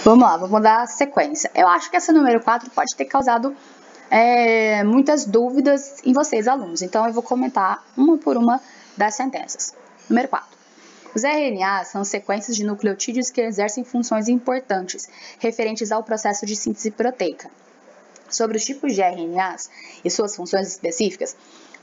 Vamos lá, vamos dar sequência. Eu acho que essa número 4 pode ter causado muitas dúvidas em vocês, alunos. Então, eu vou comentar uma por uma das sentenças. Número 4. Os RNAs são sequências de nucleotídeos que exercem funções importantes referentes ao processo de síntese proteica. Sobre os tipos de RNAs e suas funções específicas,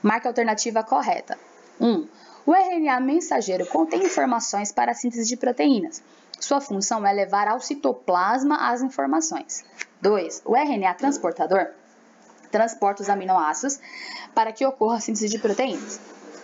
marque a alternativa correta. 1. O RNA mensageiro contém informações para a síntese de proteínas. Sua função é levar ao citoplasma as informações. 2. O RNA transportador transporta os aminoácidos para que ocorra a síntese de proteínas.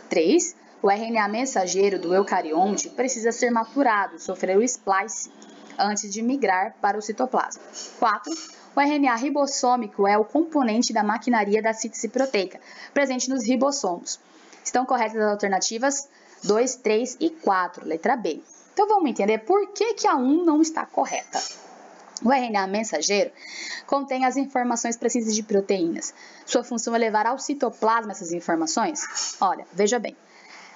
3. O RNA mensageiro do eucarionte precisa ser maturado, sofrer o splice, antes de migrar para o citoplasma. 4. O RNA ribossômico é o componente da maquinaria da síntese proteica, presente nos ribossomos. Estão corretas as alternativas 2, 3 e 4, letra B. Então, vamos entender por que a 1 não está correta. O RNA mensageiro contém as informações para a síntese de proteínas. Sua função é levar ao citoplasma essas informações? Olha, veja bem.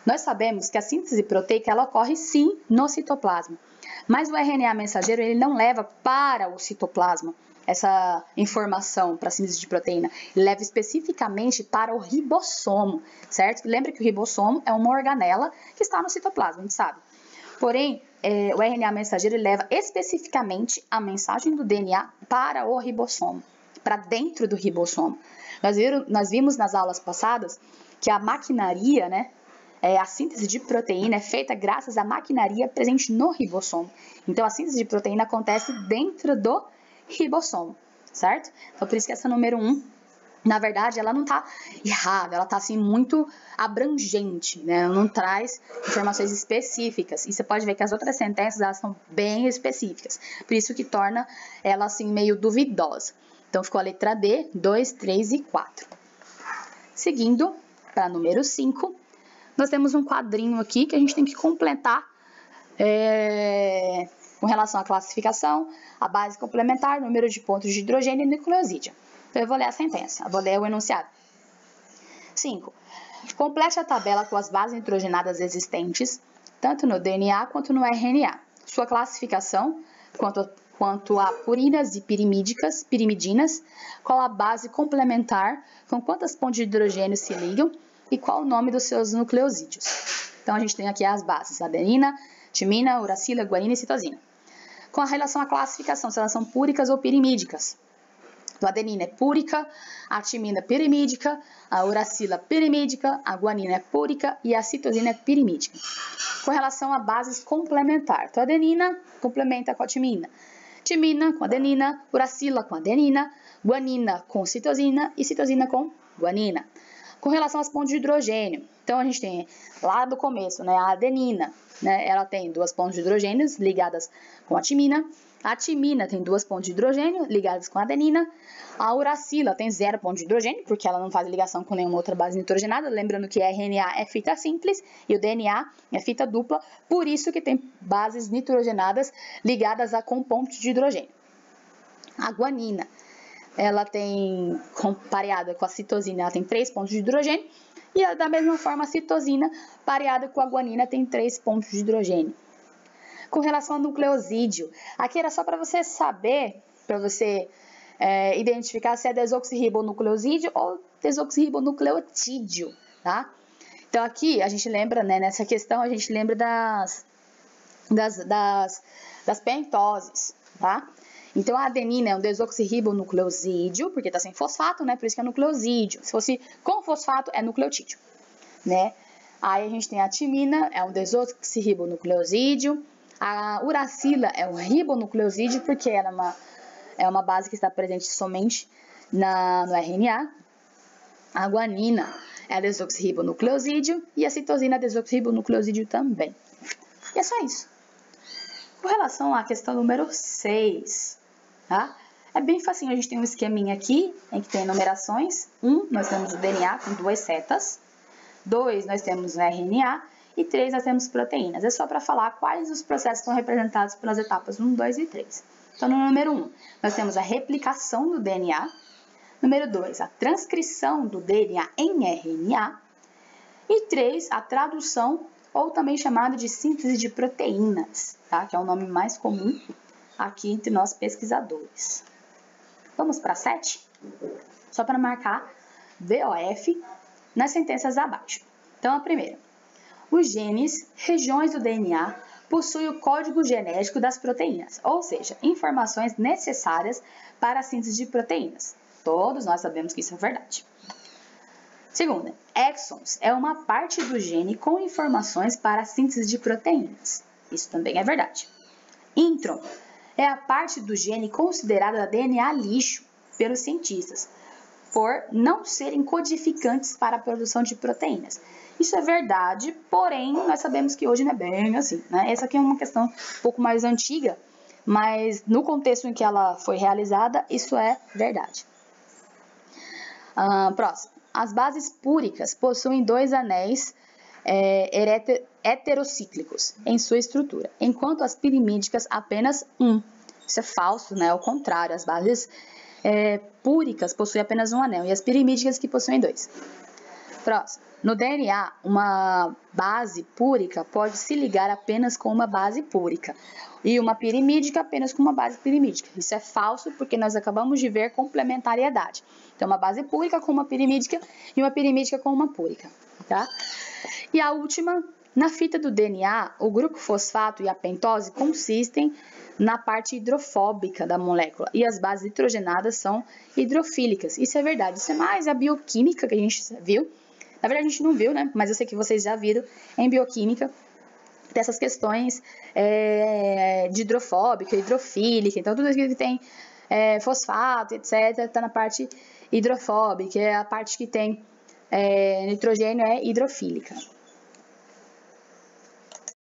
Nós sabemos que a síntese proteica ela ocorre sim no citoplasma, mas o RNA mensageiro ele não leva para o citoplasma essa informação para a síntese de proteína, ele leva especificamente para o ribossomo, certo? Lembra que o ribossomo é uma organela que está no citoplasma, a gente sabe. Porém, o RNA mensageiro ele leva especificamente a mensagem do DNA para o ribossomo, para dentro do ribossomo. Nós vimos nas aulas passadas que a maquinaria, né? A síntese de proteína é feita graças à maquinaria presente no ribossomo. Então, a síntese de proteína acontece dentro do ribossomo, certo? Então, por isso que essa número 1, na verdade, ela não está errada, ela está assim muito abrangente, né? Ela não traz informações específicas. E você pode ver que as outras sentenças, elas são bem específicas. Por isso que torna ela assim meio duvidosa. Então, ficou a letra D, 2, 3 e 4. Seguindo para número 5, nós temos um quadrinho aqui que a gente tem que completar com relação à classificação, a base complementar, número de pontos de hidrogênio e nucleosídeo. Então, eu vou ler a sentença, eu vou ler o enunciado. 5. Complete a tabela com as bases nitrogenadas existentes, tanto no DNA quanto no RNA. Sua classificação, quanto a purinas e pirimidinas, qual a base complementar, com quantas pontes de hidrogênio se ligam, e qual o nome dos seus nucleosídeos. Então, a gente tem aqui as bases, adenina, timina, uracila, guanina e citosina. Com relação à classificação, se elas são púricas ou pirimídicas. Então, a adenina é púrica, a timina é pirimídica, a uracila pirimídica, a guanina é púrica e a citosina é pirimídica. Com relação a bases complementar, então, a adenina complementa com a timina com adenina, uracila com adenina, guanina com citosina e citosina com guanina. Com relação às pontes de hidrogênio, então a gente tem lá do começo, né, a adenina, né, ela tem 2 pontos de hidrogênio ligadas com a timina tem 2 pontos de hidrogênio ligadas com a adenina, a uracila tem 0 ponto de hidrogênio, porque ela não faz ligação com nenhuma outra base nitrogenada, lembrando que a RNA é fita simples e o DNA é fita dupla, por isso que tem bases nitrogenadas ligadas com pontos de hidrogênio. A guanina, ela tem, pareada com a citosina, ela tem 3 pontos de hidrogênio, e da mesma forma a citosina, pareada com a guanina, tem 3 pontos de hidrogênio. Com relação ao nucleosídeo, aqui era só para você saber, para você identificar se é desoxirribonucleosídeo ou desoxirribonucleotídeo, tá? Então aqui a gente lembra, né, nessa questão, a gente lembra das pentoses, tá? Então, a adenina é um desoxirribonucleosídeo, porque está sem fosfato, né? Por isso que é nucleosídeo. Se fosse com fosfato, é nucleotídeo, né? Aí a gente tem a timina, é um desoxirribonucleosídeo. A uracila é um ribonucleosídeo, porque ela é uma base que está presente somente no RNA. A guanina é desoxirribonucleosídeo e a citosina é desoxirribonucleosídeo também. E é só isso. Com relação à questão número 6, tá? É bem facinho, a gente tem um esqueminha aqui, em que tem numerações. 1, nós temos o DNA com 2 setas. 2, nós temos o RNA. E 3, nós temos proteínas. É só para falar quais os processos estão representados pelas etapas 1, 2 e 3. Então, no número 1, nós temos a replicação do DNA. Número 2, a transcrição do DNA em RNA. E 3, a tradução, ou também chamado de síntese de proteínas, tá? Que é o nome mais comum aqui entre nós pesquisadores. Vamos para 7? Só para marcar VOF nas sentenças abaixo. Então, a primeira. Os genes, regiões do DNA, possuem o código genético das proteínas, ou seja, informações necessárias para a síntese de proteínas. Todos nós sabemos que isso é verdade. Segunda, exons é uma parte do gene com informações para a síntese de proteínas. Isso também é verdade. Intron é a parte do gene considerada DNA lixo pelos cientistas, por não serem codificantes para a produção de proteínas. Isso é verdade, porém, nós sabemos que hoje não é bem assim, né? Essa aqui é uma questão um pouco mais antiga, mas no contexto em que ela foi realizada, isso é verdade. Próximo. As bases púricas possuem 2 anéis heterocíclicos em sua estrutura, enquanto as pirimídicas apenas 1. Isso é falso, né? Ao contrário, as bases púricas possuem apenas 1 anel e as pirimídicas que possuem 2. Próximo. No DNA, uma base púrica pode se ligar apenas com uma base púrica e uma pirimídica apenas com uma base pirimídica. Isso é falso porque nós acabamos de ver complementariedade. Então, uma base púrica com uma pirimídica e uma pirimídica com uma púrica, tá? E a última, na fita do DNA, o grupo fosfato e a pentose consistem na parte hidrofóbica da molécula e as bases nitrogenadas são hidrofílicas. Isso é verdade, isso é mais a bioquímica que a gente viu. Na verdade, a gente não viu, né? Mas eu sei que vocês já viram em bioquímica dessas questões de hidrofóbica, hidrofílica. Então, tudo aquilo que tem fosfato, etc., está na parte hidrofóbica, é a parte que tem nitrogênio é hidrofílica.